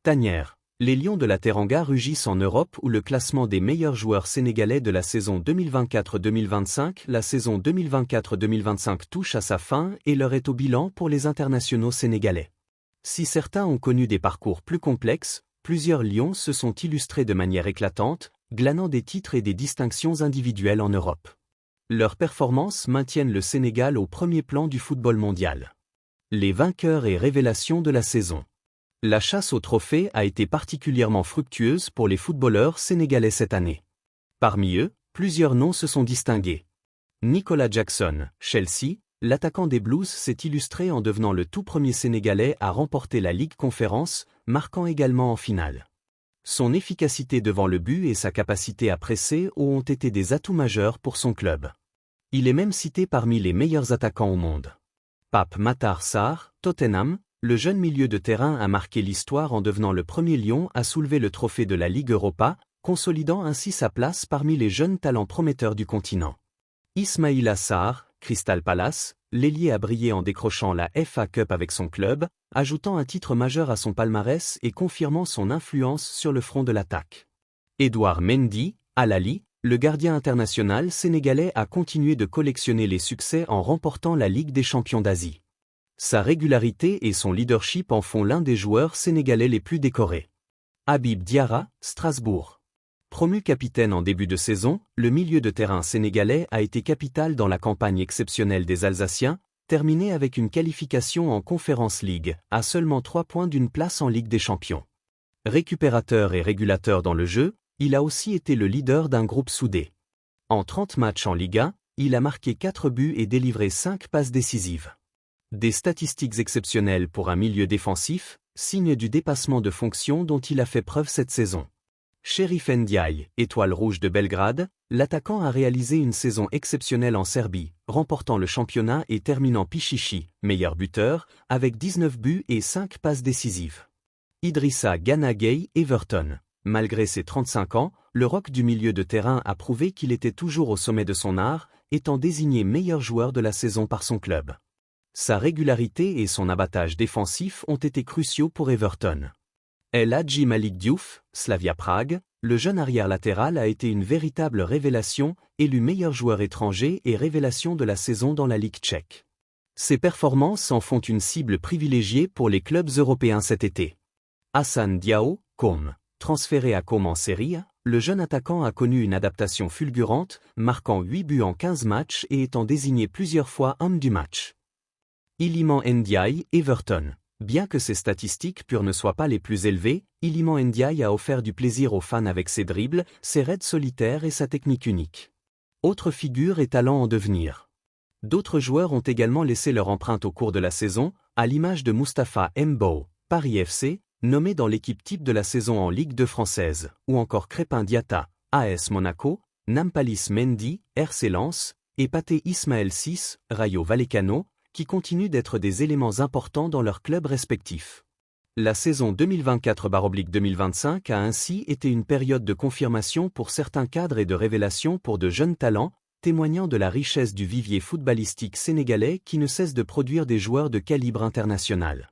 Tanière. Les Lions de la Teranga rugissent en Europe où le classement des meilleurs joueurs sénégalais de la saison 2024-2025, la saison 2024-2025 touche à sa fin et l'heure est au bilan pour les internationaux sénégalais. Si certains ont connu des parcours plus complexes, plusieurs Lions se sont illustrés de manière éclatante, glanant des titres et des distinctions individuelles en Europe. Leurs performances maintiennent le Sénégal au premier plan du football mondial. Les vainqueurs et révélations de la saison. La chasse au trophée a été particulièrement fructueuse pour les footballeurs sénégalais cette année. Parmi eux, plusieurs noms se sont distingués. Nicolas Jackson, Chelsea, l'attaquant des Blues s'est illustré en devenant le tout premier Sénégalais à remporter la Ligue Conférence, marquant également en finale. Son efficacité devant le but et sa capacité à presser ont été des atouts majeurs pour son club. Il est même cité parmi les meilleurs attaquants au monde. Pape Matar Sarr, Tottenham, le jeune milieu de terrain a marqué l'histoire en devenant le premier Lion à soulever le trophée de la Ligue Europa, consolidant ainsi sa place parmi les jeunes talents prometteurs du continent. Ismaïla Sarr, Crystal Palace, l'ailier a brillé en décrochant la FA Cup avec son club, ajoutant un titre majeur à son palmarès et confirmant son influence sur le front de l'attaque. Edouard Mendy, Al Ahly, le gardien international sénégalais a continué de collectionner les succès en remportant la Ligue des champions d'Asie. Sa régularité et son leadership en font l'un des joueurs sénégalais les plus décorés. Habib Diarra, Strasbourg. Promu capitaine en début de saison, le milieu de terrain sénégalais a été capital dans la campagne exceptionnelle des Alsaciens, terminée avec une qualification en Conference League, à seulement 3 points d'une place en Ligue des Champions. Récupérateur et régulateur dans le jeu, il a aussi été le leader d'un groupe soudé. En 30 matchs en Ligue 1, il a marqué 4 buts et délivré 5 passes décisives. Des statistiques exceptionnelles pour un milieu défensif, signe du dépassement de fonction dont il a fait preuve cette saison. Chérif Ndiaye, étoile rouge de Belgrade, l'attaquant a réalisé une saison exceptionnelle en Serbie, remportant le championnat et terminant Pichichi, meilleur buteur, avec 19 buts et 5 passes décisives. Idrissa Gana Gueye, Everton. Malgré ses 35 ans, le roc du milieu de terrain a prouvé qu'il était toujours au sommet de son art, étant désigné meilleur joueur de la saison par son club. Sa régularité et son abattage défensif ont été cruciaux pour Everton. El Hadji Malik Diouf, Slavia Prague, le jeune arrière latéral a été une véritable révélation, élu meilleur joueur étranger et révélation de la saison dans la Ligue tchèque. Ses performances en font une cible privilégiée pour les clubs européens cet été. Hassan Diao, Com. Transféré à Com en Serie A, le jeune attaquant a connu une adaptation fulgurante, marquant 8 buts en 15 matchs et étant désigné plusieurs fois homme du match. Iliman Ndiaye, Everton. Bien que ses statistiques pures ne soient pas les plus élevées, Iliman Ndiaye a offert du plaisir aux fans avec ses dribbles, ses raids solitaires et sa technique unique. Autre figure et talent en devenir. D'autres joueurs ont également laissé leur empreinte au cours de la saison, à l'image de Mustapha Mbow, Paris FC, nommé dans l'équipe type de la saison en Ligue 2 française, ou encore Crépin Diatta, AS Monaco, Nampalys Mendy, RC Lens, et Pathé Ismaël Ciss, Rayo Vallecano, qui continuent d'être des éléments importants dans leurs clubs respectifs. La saison 2024-2025 a ainsi été une période de confirmation pour certains cadres et de révélation pour de jeunes talents, témoignant de la richesse du vivier footballistique sénégalais qui ne cesse de produire des joueurs de calibre international.